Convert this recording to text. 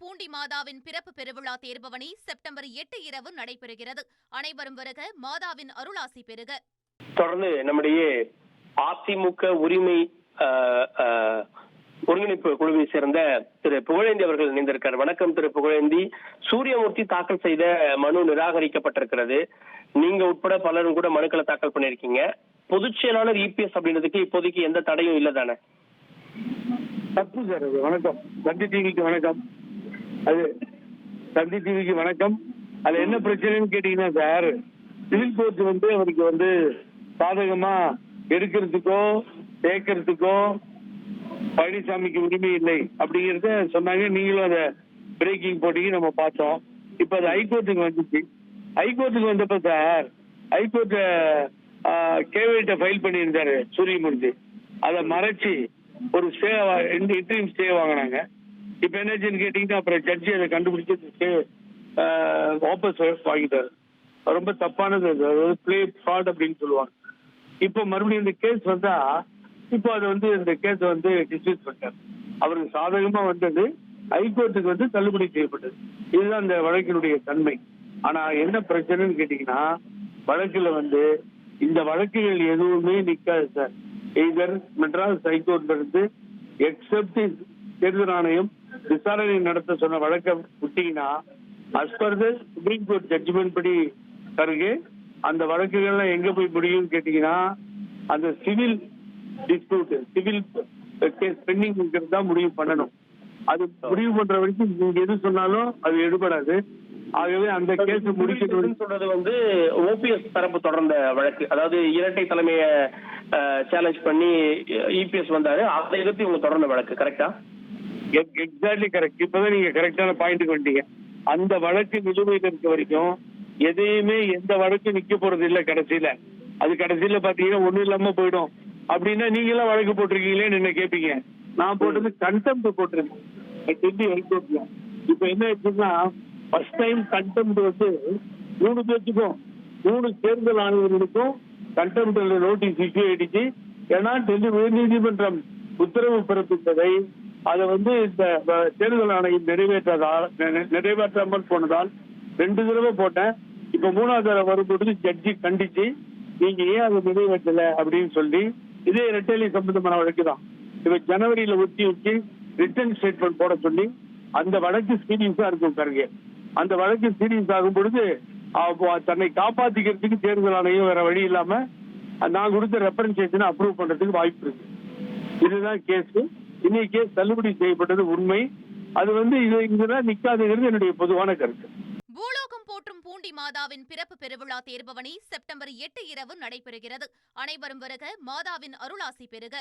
பூண்டி மாதாவின் பிறப்பு பெருவிழா தேர்பவனி செப்டம்பர் 8 இரவு நடைபெறுகிறது. அனைவரும் வருக, மாதாவின் அருளாசி பெறுக. தொடர்ந்து நம்முடைய அதிமுக உரிமை ஒருங்கிணைப்பு குழுவை சேர்ந்த திரு புகழேந்தி அவர்கள் இணைந்திருக்கார். வணக்கம் திரு புகழேந்தி. சூரியமூர்த்தி தாக்கல் செய்த மனு நிராகரிக்கப்பட்டிருக்கிறது. நீங்க உட்பட பலரும் கூட மனுக்களை தாக்கல் பண்ணிருக்கீங்க. பொதுச் செயலாளர் இபிஎஸ் அப்படின்றதுக்கு இப்போதைக்கு எந்த தடையும் இல்ல தானே? தப்பு சார். அது வணக்கம் தந்தி டிவிக்கு வணக்கம். அது தந்தி டிவிக்கு வணக்கம். அது என்ன பிரச்சனைன்னு கேட்டீங்கன்னா சார், சிவில் கோர்ட் அவருக்கு சாதகமா எடுக்கிறதுக்கோ சேர்க்கறதுக்கோ பழனிசாமிக்கு உரிமை இல்லை அப்படிங்கறத சொன்னாங்க. நீங்களும் அதை பிரேக்கிங் போட்டீங்க, நம்ம பார்த்தோம். இப்ப அது ஹைகோர்ட்டுக்கு வந்துச்சு. ஹைகோர்ட்டுக்கு வந்தப்ப சார், ஹைகோர்ட்ட கேவிட்ட ஃபைல் பண்ணியிருந்தாரு சூரியமூர்த்தி. அதை மறைச்சு ஒரு ஸ்டே இன்டரிம் ஸ்டே வாங்கினாங்க. இப்ப என்னாச்சுன்னு கேட்டீங்கன்னா, அப்புறம் ஜட்ஜி அதை கண்டுபிடிச்சு ஸ்டே வாபஸ் வாங்கிட்டாரு. ரொம்ப தப்பானது, பிளே ஃப்ராட் அப்படின்னு சொல்லுவாங்க. இப்போ மறுபடியும் இந்த கேஸ் வந்தா, இப்போ அது இந்த கேஸ் டிஸ்மிஸ் பண்ணிட்டார். அவருக்கு சாதகமா வந்தது ஹைகோர்ட்டுக்கு தள்ளுபடி செய்யப்பட்டது. இதுதான் இந்த வழக்கினுடைய தன்மை. ஆனா என்ன பிரச்சனைன்னு கேட்டீங்கன்னா, வழக்குல இந்த வழக்குகள் எதுவுமே நிக்காது சார். எய்தர் மெட்ராஸ் ஹைகோர்ட்ல இருந்து எக்ஸப்ட் தேர்தல் ஆணையம் விசாரணை நடத்த சொன்ன வழக்கை விட்டீங்கன்னா, as per the supreme court judgment படி தருகே அந்த வழக்குகள்லாம் எங்க போய் முடியும்னு கேட்டீங்கன்னா, அந்த civil dispute, civil case pending இருக்கிறது தான் முடிவு பண்ணணும். அது முடிவு பண்ற வரைக்கும் நீங்க எது சொன்னாலும் அது எடுபடாது. ஆகவே அந்த கேஸ் முடிக்கிறது சொல்றது ஓபிஎஸ் தரப்பு தொடர்ந்த வழக்கு. அதாவது இரட்டை தலைமையை சேலஞ்ச் பண்ணி இபிஎஸ் வந்தாரு, அதை எதிர்த்து இவங்க தொடர்ந்த வழக்கு. கரெக்டா? Exactly correct. இப்பதான் நீங்க கரெக்டான பாயிண்ட் வந்துட்டீங்க. அந்த வழக்கு நிலுவையில் இருக்க வரைக்கும் எதையுமே எந்த வழக்கு நிக்க போறது இல்ல. கடைசியில அது கடைசியில பாத்தீங்கன்னா ஒண்ணும் இல்லாம போயிடும். அப்படின்னா நீங்க எல்லாம் வழக்கு போட்டிருக்கீங்களேன்னு என்ன கேட்பீங்க. நான் போட்டது கண்டெம்ட் போட்டிருக்கேன் டெல்லி ஹைகோர்ட்ல. இப்ப என்ன ஆச்சுன்னா, ஃபர்ஸ்ட் டைம் கண்டெம்ட் 3 பேருக்கும் 3 தேர்தல் ஆணையர்களுக்கும் கண்டெம்ட் நோட்டீஸ் இஷ்யூ ஆயிடுச்சு. ஏன்னா டெல்லி உயர்நீதிமன்றம் உத்தரவு பிறப்பித்ததை அதை இந்த தேர்தல் ஆணையம் நிறைவேற்றாமல் போனதால் 2 தடவை போட்டேன். இப்ப 3வது தடவை வரும்போது ஜட்ஜி கண்டிச்சு, நீங்க ஏன் அதை நிறைவேற்றல அப்படின்னு சொல்லி, இதே ரெட்டேலி சம்பந்தமான வழக்கு தான். இப்ப ஜனவரியில ஒத்தி வச்சு ரிட்டர்ன் ஸ்டேட்மெண்ட் போட சொல்லி அந்த வழக்கு சீரியஸா இருக்கும் கருங்க. அந்த வழக்கு சீரியஸ் ஆகும் பொழுது தன்னை காப்பாத்திக்கிறதுக்கு தேர்தல் ஆணையம் வேற வழி இல்லாம நான் கொடுத்த ரெப்ரசன்டேஷனை அப்ரூவ் பண்றதுக்கு வாய்ப்பு இருக்கு. இதுதான் கேஸ். இன்னைக்கு கேஸ் தள்ளுபடி செய்யப்பட்டது உண்மை. அது இதுதான் நிக்காதுங்கிறது என்னுடைய பொதுவான கருத்து. பூலோகம் போற்றும் பூண்டி மாதாவின் பிறப்பு பெருவிழா தேர்பவனி செப்டம்பர் 8 இரவு நடைபெறுகிறது. அனைவரும் வருக, மாதாவின் அருளாசி பெறுக.